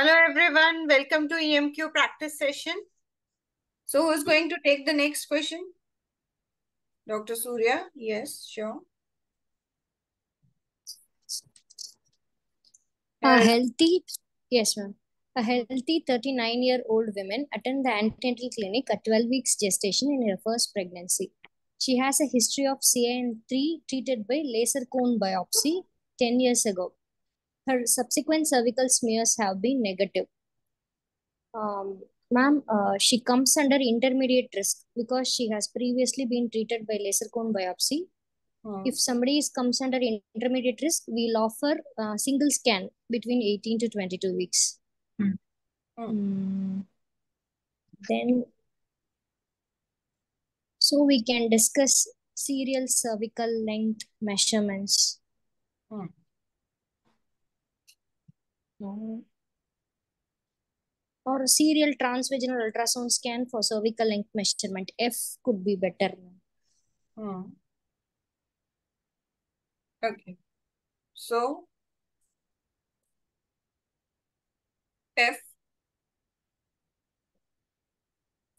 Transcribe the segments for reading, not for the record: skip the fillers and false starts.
Hello everyone, welcome to EMQ practice session. So who's going to take the next question? Dr. Surya? Yes, sure. A healthy, yes, ma'am. A healthy 39-year-old woman attend the antenatal clinic at 12 weeks gestation in her first pregnancy. She has a history of CIN3 treated by laser cone biopsy 10 years ago. Her subsequent cervical smears have been negative. Ma'am, she comes under intermediate risk because she has previously been treated by laser cone biopsy. If somebody comes under intermediate risk, we'll offer a single scan between 18 to 22 weeks. Then, so we can discuss serial cervical length measurements. Or a serial transvaginal ultrasound scan for cervical length measurement. F could be better. Okay. So, F.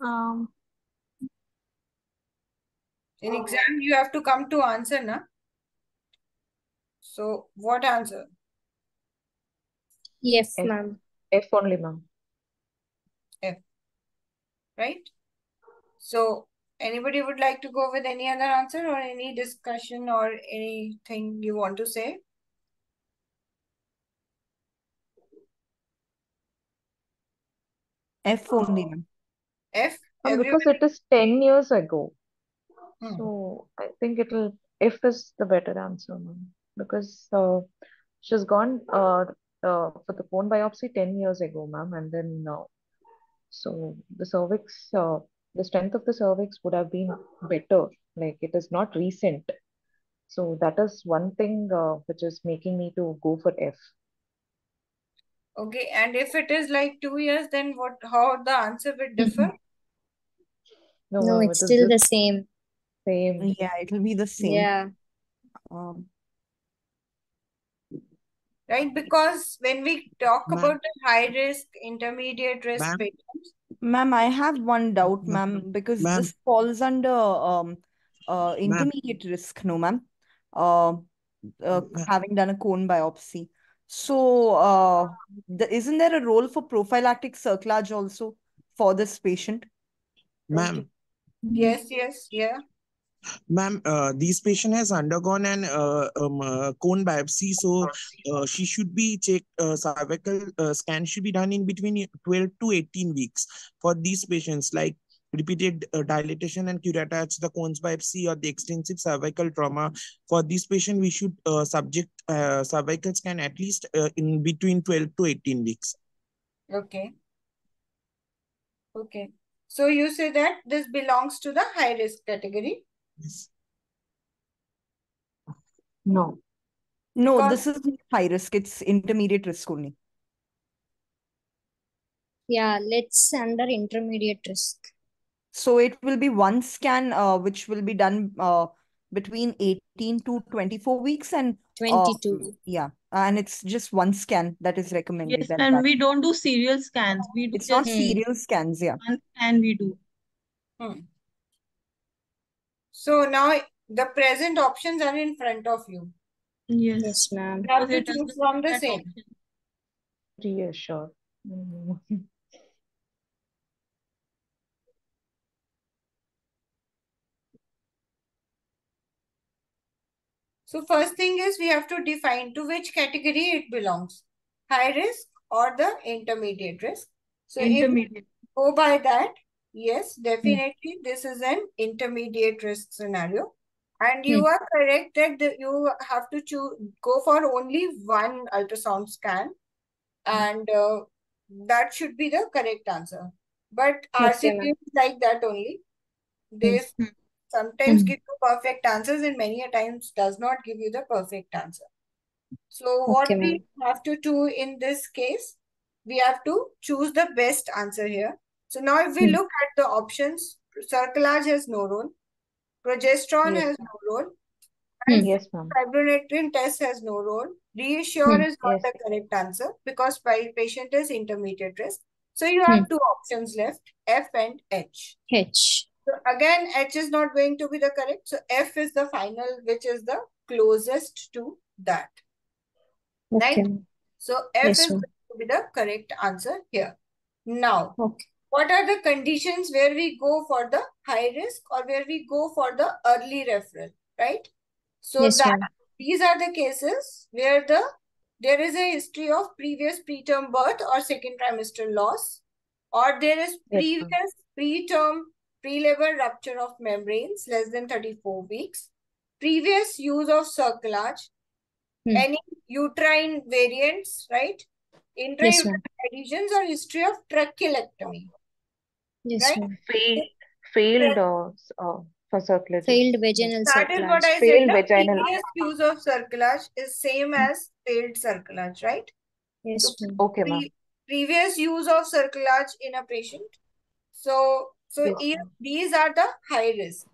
In exam, you have to come to answer, na? So, what answer? F, ma'am. F only, ma'am. F. Right? So, anybody would like to go with any other answer or any discussion or anything you want to say? F only, ma'am. F? Because it is 10 years ago. Hmm. So I think F is the better answer, ma'am. Because she's gone for the bone biopsy 10 years ago, ma'am. And then so the cervix, the strength of the cervix would have been better. Like it is not recent. So that is one thing which is making me to go for F. Okay, and if it is like 2 years, then how the answer will differ? No, No, ma'am, it's it is still the just same. same. Yeah, it will be the same. Yeah. Right, because when we talk about the high risk, intermediate risk patients. Ma'am, I have one doubt, ma'am, because this falls under intermediate risk, no, ma'am. Having done a cone biopsy. So, isn't there a role for prophylactic cerclage also for this patient? Okay. Yes, yeah. Ma'am, this patient has undergone an cone biopsy, so she should be checked. Cervical scan should be done in between 12 to 18 weeks for these patients, like repeated dilatation and curettage, the cones biopsy, or the extensive cervical trauma. For this patient, we should subject cervical scan at least in between 12 to 18 weeks. Okay. Okay. So you say that this belongs to the high risk category? Yes. No. No, Because this is high risk. It's intermediate risk only. Yeah, let's under intermediate risk. So it will be one scan, which will be done between 18 to 24 weeks, and 22. yeah, and it's just one scan that is recommended. Yes, at and that. we don't do serial scans. We do It's not just serial scans, yeah. one scan we do. So now the present options are in front of you. Yes. Yes, ma'am. You have to Because it choose doesn't from the that same. option. Reassure. So first thing is we have to define to which category it belongs. High risk or the intermediate risk. So if we go by that, yes, definitely this is an intermediate risk scenario. And you are correct that you have to go for only one ultrasound scan. And that should be the correct answer. But RCP is like that only. They sometimes give you perfect answers and many a times does not give you the perfect answer. So what we have to do in this case, we have to choose the best answer here. So now if we look at the options, cerclage has no role, progesterone has no role, And Yes, ma'am. fibronectin test has no role. Reassure is not Yes. the correct answer because patient is intermediate risk. So you have two options left, F and H. H. So again, H is not going to be the correct. So F is the final, which is the closest to that. Okay. Right? So F Yes, is ma'am. going to be the correct answer here. Now, Okay. what are the conditions where we go for the high risk or where we go for the early referral, right? So Yes, ma'am. these are the cases where there is a history of previous preterm birth or second trimester loss, or there is Yes, previous ma'am. preterm pre-labor rupture of membranes less than 34 weeks, previous use of cerclage, any uterine variants, right? Yes, ma'am. Intrauterine adhesions or history of trachelectomy, Yes, right? ma'am. Failed for circulages. Failed vaginal That is what cerclage. I said. Failed The vaginal. previous use of cerclage is same as failed cerclage, right? Yes, So ma'am. Okay, ma'am. previous use of cerclage in a patient. So Yes, here, ma'am. these are the high risk.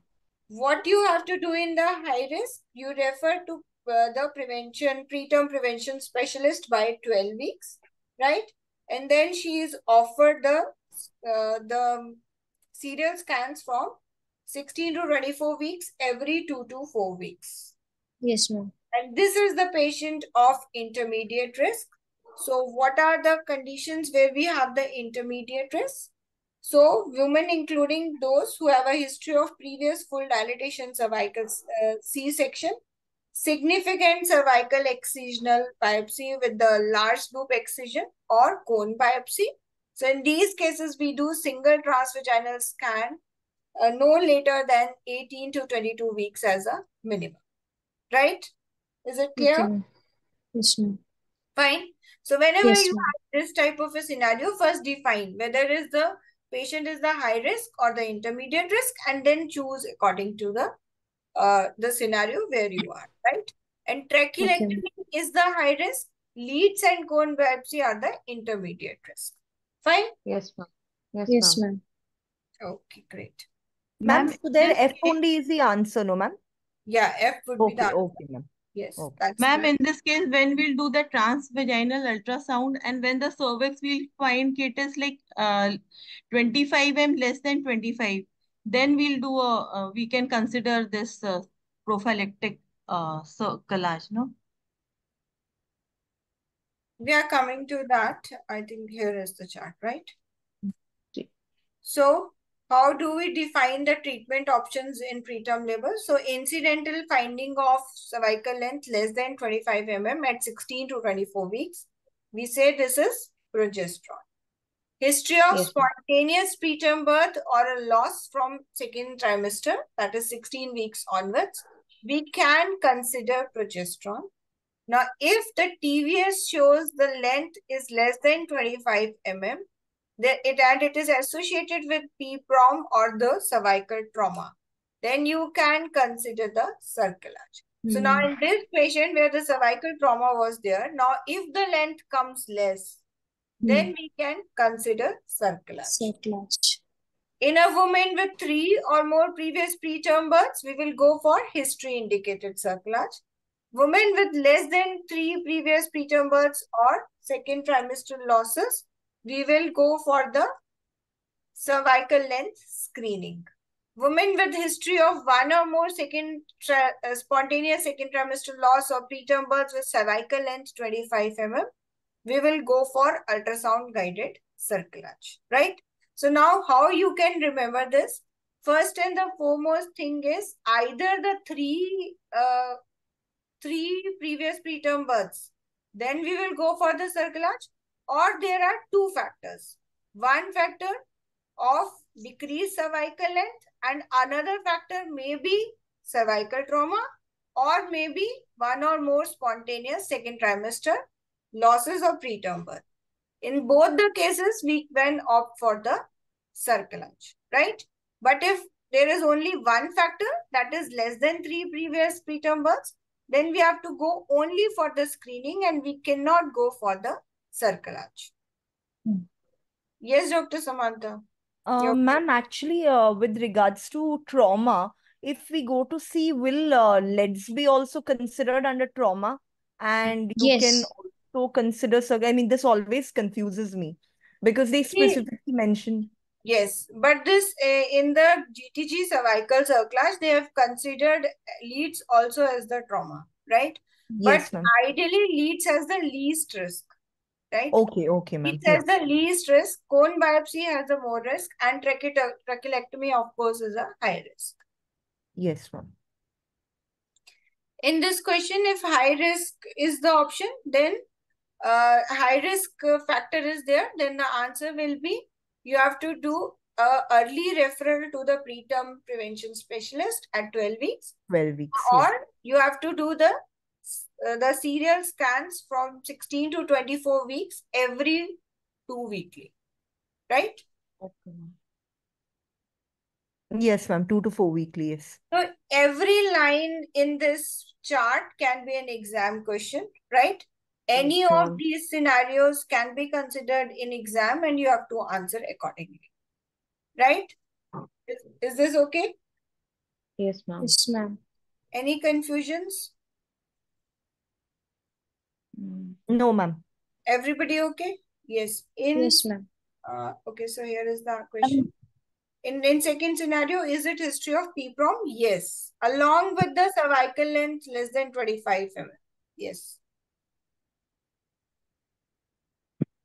What you have to do in the high risk, you refer to the preterm prevention specialist by 12 weeks, right? And then she is offered the serial scans from 16 to 24 weeks every 2 to 4 weeks. Yes, ma'am. And this is the patient of intermediate risk. So what are the conditions where we have the intermediate risk? So women including those who have a history of previous full dilatation cervical C-section, significant cervical excisional biopsy with the large loop excision or cone biopsy. So in these cases, we do single transvaginal scan no later than 18 to 22 weeks as a minimum. Right? Is it clear? Okay, ma'am. Yes, ma'am. Fine. So whenever Yes, you ma'am. have this type of a scenario, first define whether is the patient is the high risk or the intermediate risk, and then choose according to the scenario where you are, right? And trachelectomy is the high risk, leads and cone biopsy are the intermediate risk. Fine? Yes, ma'am. Yes, Yes, ma'am. ma'am. Okay, great. Ma'am, Ma'am, so then this F only is the answer, no, ma'am? Yeah, F would be the Okay, answer. okay, ma'am. Yes, Okay. that's Ma'am, the in this case, when we'll do the transvaginal ultrasound and when the cervix will find it is like 25 m less than 25, then we'll do we can consider this prophylactic cerclage, no? we are coming to that. I think here is the chart, right? Ji. So how do we define the treatment options in preterm labor? So incidental finding of cervical length less than 25 mm at 16 to 24 weeks. We say this is progesterone. History of Yes, ma'am. spontaneous preterm birth or a loss from second trimester, that is 16 weeks onwards, we can consider progesterone. Now, if the TVS shows the length is less than 25 mm, it is associated with PPROM or the cervical trauma, then you can consider the cerclage. So now in this patient where the cervical trauma was there, now if the length comes less, then we can consider cerclage. Cerclage. In a woman with 3 or more previous preterm births, we will go for history indicated cerclage. Women with less than 3 previous preterm births or second trimestral losses, we will go for the cervical length screening. Women with history of 1 or more spontaneous second trimestral loss or preterm births with cervical length 25 mm, we will go for ultrasound guided cerclage, right? So now how you can remember this? First and the foremost thing is either the three previous preterm births, then we will go for the cerclage, or there are two factors. One factor of decreased cervical length and another factor may be cervical trauma or maybe 1 or more spontaneous second trimester losses of preterm birth. In both the cases, we can opt for the cerclage, right? But if there is only one factor that is less than 3 previous preterm births, then we have to go only for the screening and we cannot go for the cerclage. Yes, Dr. Samantha. Ma'am, actually, with regards to trauma, if we go to see, will leads be also considered under trauma? And you can Yes. also consider, I mean, this always confuses me because they specifically mention. Yes, but this in the GTG cervical circlage, they have considered leads also as the trauma, right? Yes, But ma'am. ideally, leads has the least risk, right? Okay, ma'am. Leads has the least risk, cone biopsy has the more risk, and trachelectomy, of course, is a high risk. Yes, ma'am. In this question, if high risk is the option, then high risk factor is there, then the answer will be you have to do early referral to the preterm prevention specialist at 12 weeks. 12 weeks, Or yeah. you have to do the serial scans from 16 to 24 weeks every 2 weekly, right? Okay. Yes, ma'am. 2 to 4 weekly, yes. So every line in this chart can be an exam question, right? Any Yes, of ma'am. these scenarios can be considered in exam and you have to answer accordingly, right? Is this okay? Yes, ma'am. Yes, ma'am. Any confusions? No, ma'am. Everybody okay? Yes. Yes, ma'am. Okay, so here is the question. In second scenario, is it history of PPROM? Yes. Along with the cervical length less than 25 mm. Yes.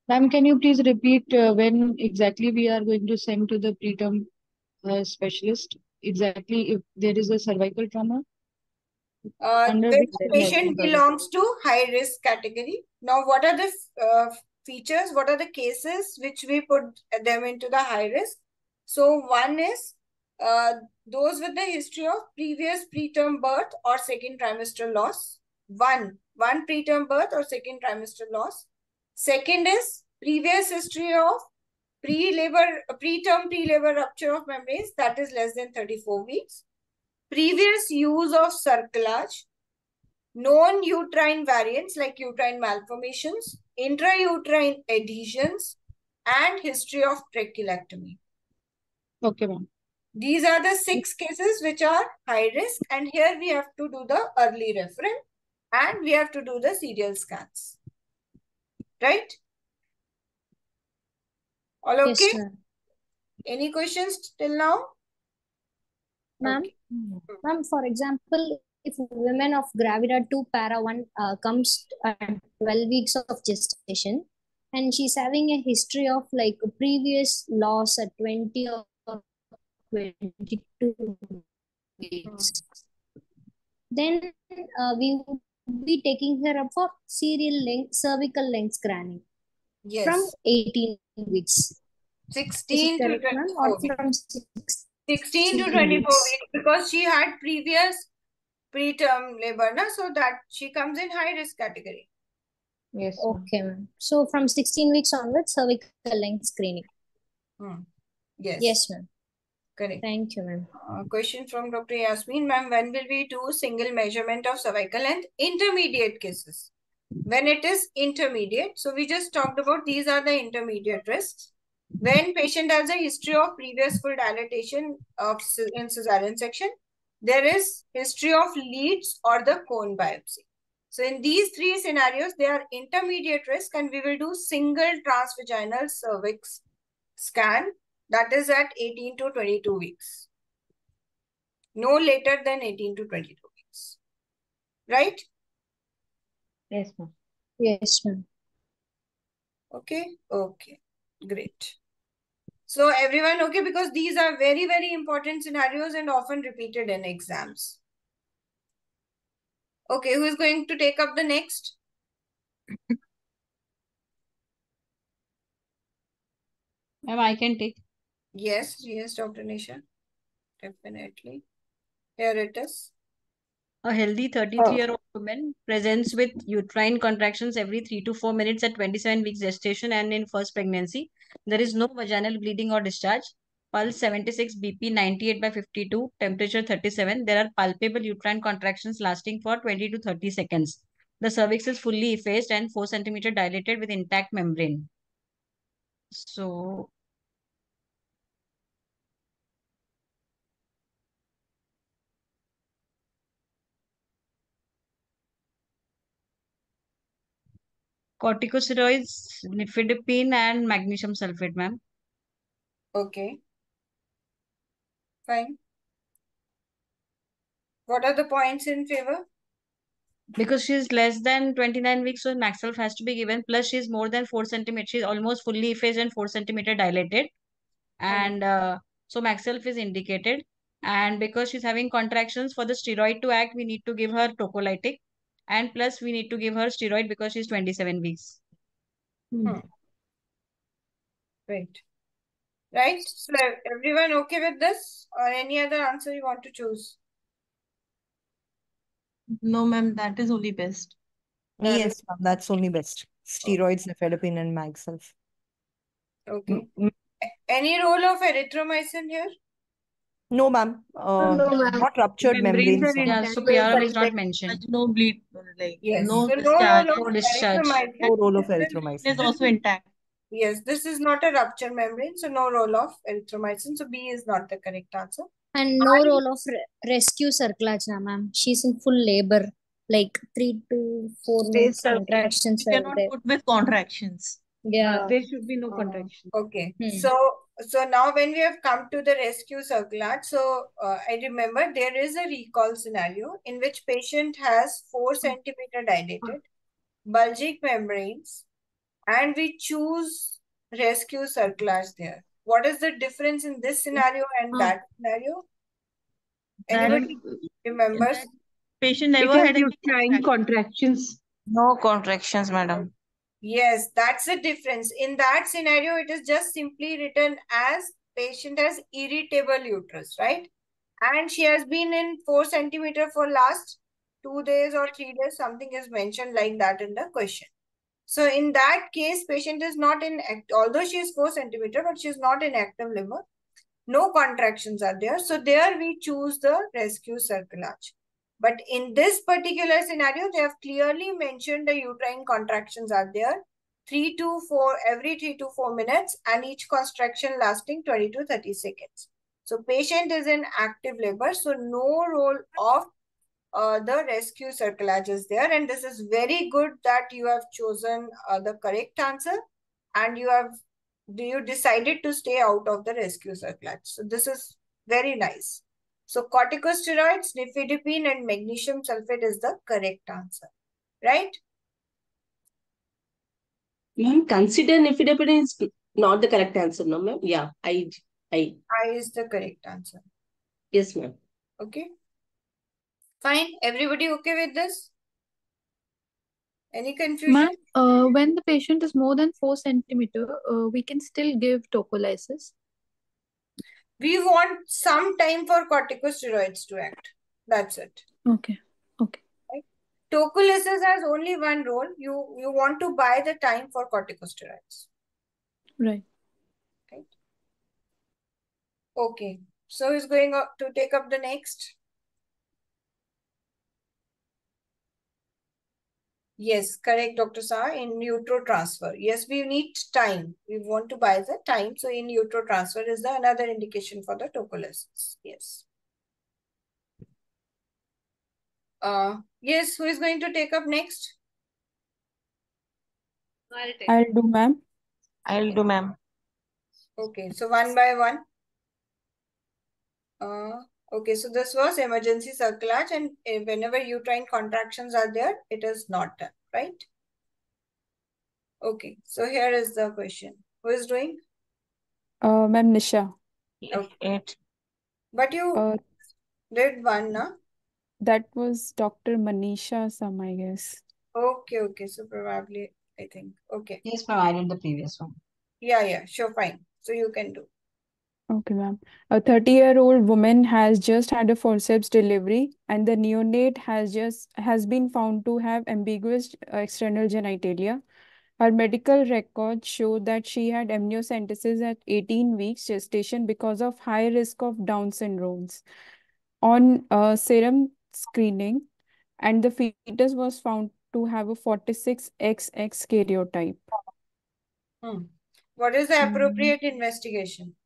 Ma'am, can you please repeat when exactly we are going to send to the preterm specialist? Exactly if there is a cervical trauma? Under When which the heading? patient belongs to high risk category. Now, what are the features? What are the cases which we put them into the high risk? So, one is those with the history of previous preterm birth or second trimester loss. One preterm birth or second trimester loss. Second is previous history of preterm pre-labor rupture of membranes, that is less than 34 weeks. Previous use of cerclage, known uterine variants like uterine malformations, intrauterine adhesions, and history of trachelectomy. Okay, ma'am. These are the 6 cases which are high risk, and here we have to do the early referral and we have to do the serial scans. Right? All okay? Yes, ma'am. Any questions till now? Ma'am, Okay. ma'am, for example, if women of Gravida 2 Para 1 comes at 12 weeks of gestation and she's having a history of like a previous loss at 20 or 22 weeks, then we will be taking her up for serial length, cervical length scanning Yes. from 18 weeks. Is it 16 to correct, ma'am? 24 Or weeks. from 16 to 16 24 weeks. weeks because she had previous preterm labor, na? So that she comes in high risk category. Yes, ma'am. Okay, ma'am. So from 16 weeks onwards, cervical length screening. Yes. Yes, ma'am. Correct. Thank you, ma'am. Question from Dr. Yasmin. Ma'am, when will we do single measurement of cervical length? Intermediate cases. When it is intermediate, so we just talked about these are the intermediate risks. When patient has a history of previous full dilatation of in cesarean section, there is history of leads or the cone biopsy. So in these 3 scenarios, they are intermediate risk and we will do single transvaginal cervix scan, that is at 18 to 22 weeks. No later than 18 to 22 weeks. Right? Yes, ma'am. Yes, ma'am. Okay. Okay. Great. So everyone okay? Because these are very, very important scenarios and often repeated in exams. Okay. Who is going to take up the next? Ma'am, I can take. Yes. Yes, Dr. Nisha. Definitely. Here it is. A healthy 33-year-old woman presents with uterine contractions every 3 to 4 minutes at 27 weeks gestation and in first pregnancy. There is no vaginal bleeding or discharge. Pulse 76, BP 98/52, temperature 37. There are palpable uterine contractions lasting for 20 to 30 seconds. The cervix is fully effaced and 4 centimeter dilated with intact membrane. So corticosteroids, nifedipine, and magnesium sulfate, ma'am. Okay. Fine. What are the points in favor? Because she's less than 29 weeks, so Maxelf has to be given. Plus, she's more than 4 centimeters. She's almost fully effaced and 4 centimeter dilated. And so Maxelf is indicated. And because she's having contractions, for the steroid to act, we need to give her tocolytic. And plus, we need to give her steroid because she's 27 weeks. Great. Right? So everyone okay with this? Or any other answer you want to choose? No, ma'am, that is only best. Yes, ma'am, that's only best. Steroids, nifedipine, and Magself. Okay. Any role of erythromycin here? No, ma'am. Not ruptured membranes. Yeah, so PRM is not mentioned. No bleed, like Yes. no So no discharge. role of No discharge. erythromycin. No role of It erythromycin. is also intact. Yes, this is not a rupture membrane, so no role of erythromycin. So B is not the correct answer. And no role of rescue cerclage, ma'am. She's in full labor, like 3 to 4 minutes contractions You are cannot there. put with contractions. Yeah. There should be no contraction. Okay. So now when we have come to the rescue cerclage, so I remember there is a recall scenario in which patient has 4 centimeter dilated, bulging membranes, and we choose rescue cerclage there. What is the difference in this scenario and that scenario? Anybody remembers? Patient never had any Trying contractions. No contractions, madam. Yes, that's the difference. In that scenario, it is just simply written as patient has irritable uterus, right? And she has been in 4 centimeter for last 2 days or 3 days. Something is mentioned like that in the question. So in that case, patient is not in, although she is 4 centimeter, but she is not in active labor. No contractions are there. So there we choose the rescue cerclage. But in this particular scenario, they have clearly mentioned the uterine contractions are there. 3 to 4, every 3 to 4 minutes, and each contraction lasting 20 to 30 seconds. So patient is in active labor. So no role of the rescue cerclage is there. And this is very good that you have chosen the correct answer. And you decided to stay out of the rescue cerclage. So this is very nice. So corticosteroids, nifedipine, and magnesium sulfate is the correct answer, right? Ma'am, consider nifedipine is not the correct answer, no, ma'am? Yeah, I. I is the correct answer. Yes, ma'am. Okay. Fine. Everybody okay with this? Any confusion? Ma'am, when the patient is more than 4 centimeter, we can still give tocolysis. We want some time for corticosteroids to act. That's it. Okay. Okay. Right? Tocolysis has only one role. You want to buy the time for corticosteroids. Right. Right. Okay. So who's going to take up the next? Yes, correct, Dr. Saha. In utero transfer. Yes, we need time. We want to buy the time. So in utero transfer is the another indication for the tocolysis. Yes. Yes, who is going to take up next? I'll do, ma'am. I'll do, ma'am. Okay, so one by one. Okay, so this was emergency cerclage, and whenever uterine contractions are there, it is not done, right? Okay, so here is the question. Who is doing? Ma'am, Nisha. Okay. But you did one, na? That was Dr. Manisha Sam, I guess. Okay, so probably, I think. Okay. Yes, ma'am, I did the previous one. Yeah, sure, fine. So you can do. Okay, ma'am. A 30-year-old woman has just had a forceps delivery, and the neonate has been found to have ambiguous external genitalia. Her medical records show that she had amniocentesis at 18 weeks gestation because of high risk of Down syndromes. On serum screening, and the fetus was found to have a 46XX karyotype. What is the appropriate investigation?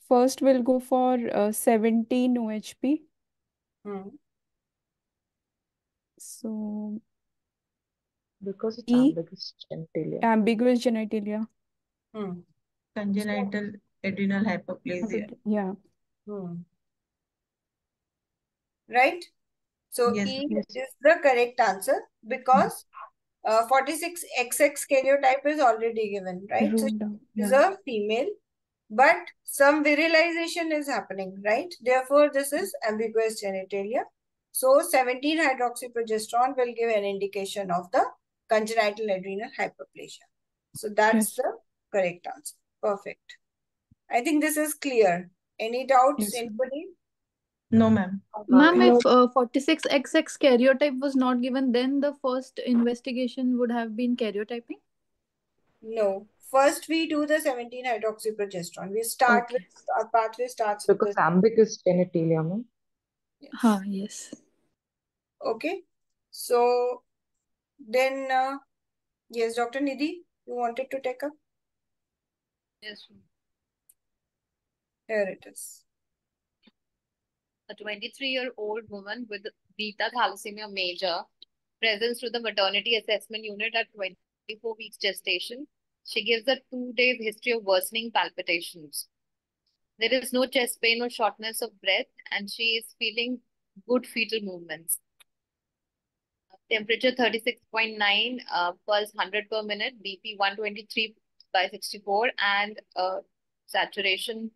First, we'll go for 17 OHP. So Because it's E. ambiguous genitalia. Ambiguous genitalia. Congenital adrenal hyperplasia. Yeah. Right? So Yes. E is the correct answer because 46XX karyotype is already given, right? So Ruled out. she is Yeah. a female, but some virilization is happening, right? Therefore, this is ambiguous genitalia. So 17-hydroxyprogesterone will give an indication of the congenital adrenal hyperplasia. So that's Yes. the correct answer. Perfect. I think this is clear. Any doubts, Yes, ma'am. anybody? No, ma'am. Ma'am, No. if 46XX karyotype was not given, then the first investigation would have been karyotyping? No. First, we do the 17-hydroxyprogesterone. We start Okay. with, our pathway starts with Because this. ambiguous genitalia, ma'am. Ha, yes. Okay. So then, yes, Dr. Nidhi, you wanted to take up? Yes. Here it is. A 23-year-old woman with beta thalassemia major presents to the maternity assessment unit at 24 weeks gestation. She gives a 2 days history of worsening palpitations. There is no chest pain or shortness of breath, and she is feeling good fetal movements. Temperature 36.9, pulse 100 per minute, BP 123/64, and saturation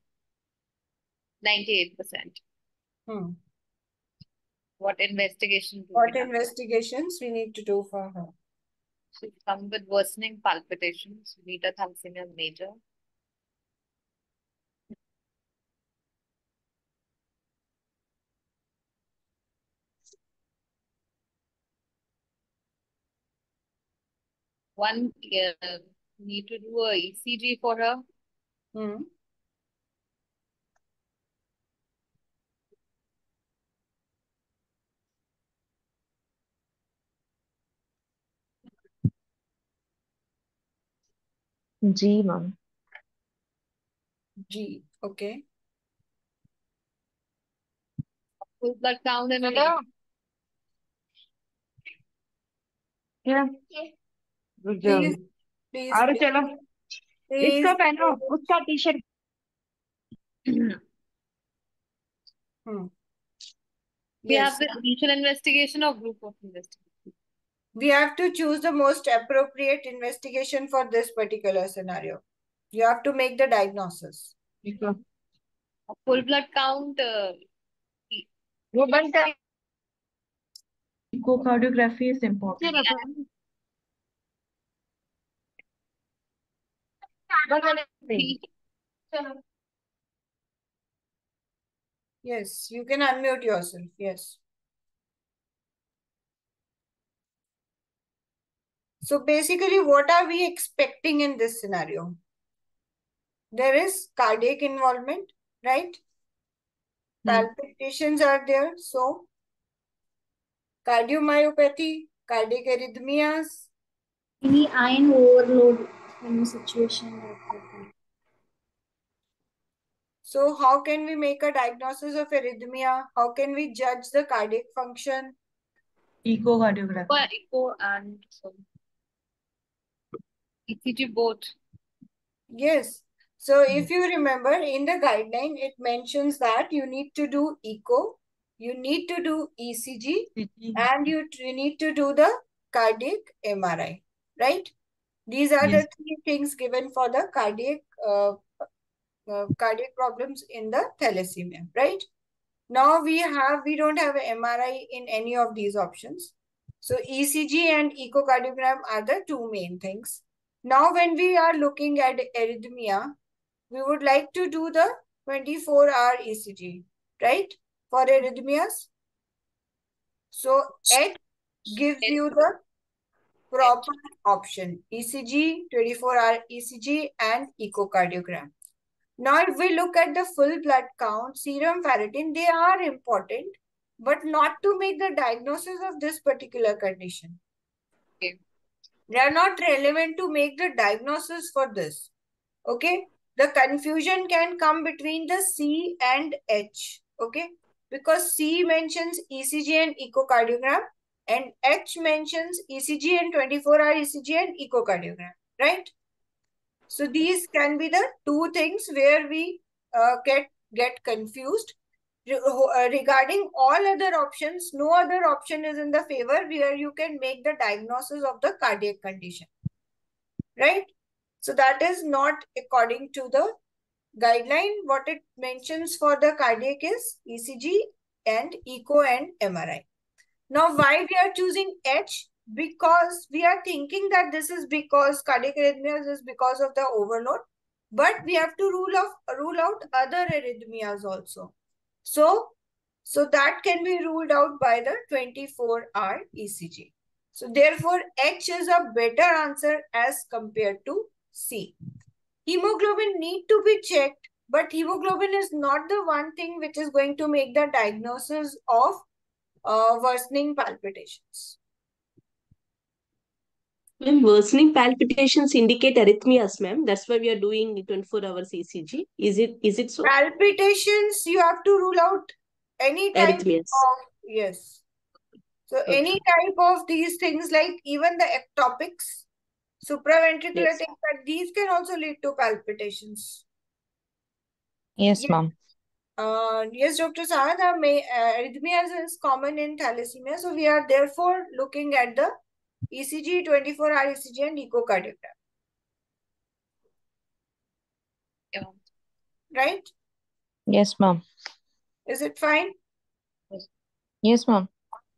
98%. What investigation do What we have? investigations we need to do for her? She come with worsening palpitations, beta thalassemia major. One, need to do a ECG for her. G, ma'am. G, okay. Full blood count and Yeah. Good job. Please, please, और please, चलो please. इसको पहनो उसका T shirt We Yes. have the initial investigation or group of investigation. We have to choose the most appropriate investigation for this particular scenario. You have to make the diagnosis. A full blood count. वो बंद कर Echocardiography is important. Yes, you can unmute yourself. Yes. So basically, what are we expecting in this scenario? There is cardiac involvement, right? Palpitations are there. So, cardiomyopathy, cardiac arrhythmias. Any iron overload in a situation like that. So, how can we make a diagnosis of arrhythmia? How can we judge the cardiac function? Echocardiography. Echo and ECG both. Yes. So if you remember in the guideline, it mentions that you need to do echo, you need to do ECG, and you need to do the cardiac MRI, right? These are the three things given for the cardiac problems in the thalassemia, right? Now we don't have an MRI in any of these options. So ECG and echocardiogram are the two main things. Now when we are looking at arrhythmia, we would like to do the 24-hour ECG, right? For arrhythmias. So H gives you the proper option. ECG, 24-hour ECG and echocardiogram. Now, if we look at the full blood count, serum ferritin, they are important, but not to make the diagnosis of this particular condition. Okay. They are not relevant to make the diagnosis for this. Okay. The confusion can come between the C and H. Okay. Because C mentions ECG and echocardiogram And H mentions ECG and 24-hour ECG and echocardiogram, right? So these can be the two things where we get confused. Regarding all other options, no other option is in the favor where you can make the diagnosis of the cardiac condition, right? So that is not according to the guideline. What it mentions for the cardiac is ECG and echo and MRI. Now, why we are choosing H? Because we are thinking that this is because cardiac arrhythmias is because of the overload, but we have to rule out other arrhythmias also. So that can be ruled out by the 24-hour ECG. So therefore, H is a better answer as compared to C. Hemoglobin need to be checked, but hemoglobin is not the one thing which is going to make the diagnosis of worsening palpitations. Ma'am, worsening palpitations indicate arrhythmias, ma'am. That's why we are doing 24 hours ECG. Is it so? Palpitations, you have to rule out any type Arrhythmias. of, yes. So Okay. any type of these things, like even the ectopics, supraventricular Yes. tachycardia, these can also lead to palpitations. Yes, Yes. ma'am. Yes, Dr. Saad, arrhythmias is common in thalassemia. So we are therefore looking at the ECG, 24-hour ECG and echocardiogram. Yeah. Right? Yes, ma'am. Is it fine? Yes, ma'am.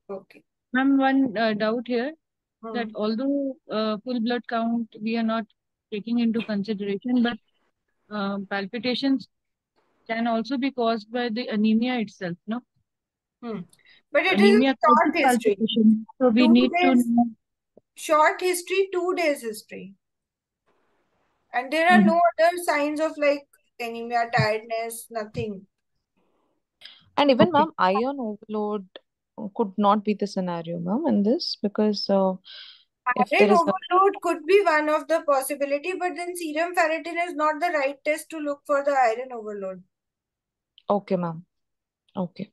Okay. Ma'am, one doubt here that Hmm. although full blood count we are not taking into consideration, but palpitations can also be caused by the anemia itself, no? But it is a Anemia short causes history. palpitation, so we 2 need to days, know. short history, 2 days history. And there are no other signs of like anemia, tiredness, nothing. And even, Okay. ma'am, iron overload could not be the scenario, ma'am, in this, because if there Iron is overload could be one of the possibility, but then serum ferritin is not the right test to look for the iron overload. okay, ma'am. Okay.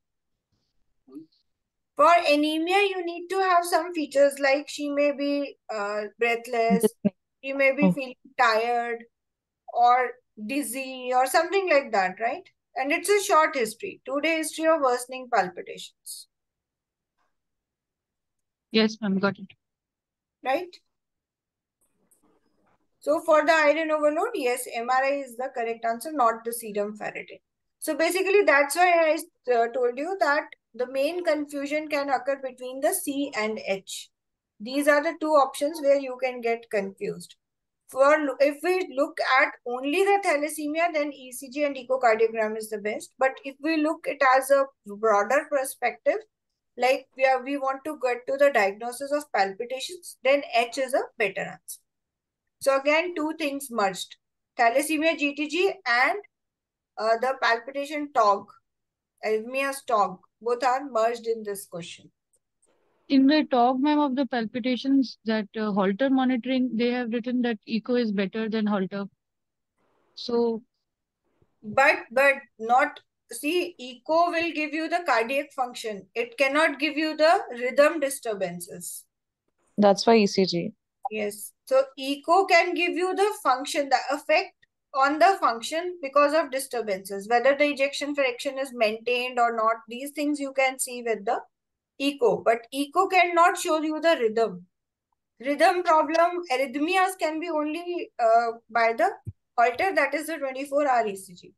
For anemia, you need to have some features like she may be breathless, Dyspnea. she may be Hmm. feeling tired or dizzy or something like that, right? And it's a short history, 2-day history of worsening palpitations, Yes, ma'am, got it. right? So for the iron overload, yes, MRI is the correct answer, not the serum ferritin. So basically, that's why I told you that the main confusion can occur between the C and H. These are the two options where you can get confused. If we look at only the thalassemia, then ECG and echocardiogram is the best. But if we look it as a broader perspective, like we want to get to the diagnosis of palpitations, then H is a better answer. So again, two things merged. Thalassemia GTG and the palpitation TOG, arrhythmias TOG, both are merged in this question. In the talk, ma'am, of the palpitations, that Holter monitoring, they have written that echo is better than Holter. So, But not, see, echo will give you the cardiac function. It cannot give you the rhythm disturbances. That's why ECG. Yes. So echo can give you the function, the effect on the function because of disturbances. Whether the ejection fraction is maintained or not, these things you can see with the echo. But echo cannot show you the rhythm. Rhythm problem, arrhythmias can be only by the Holter, that is the 24-hour ECG.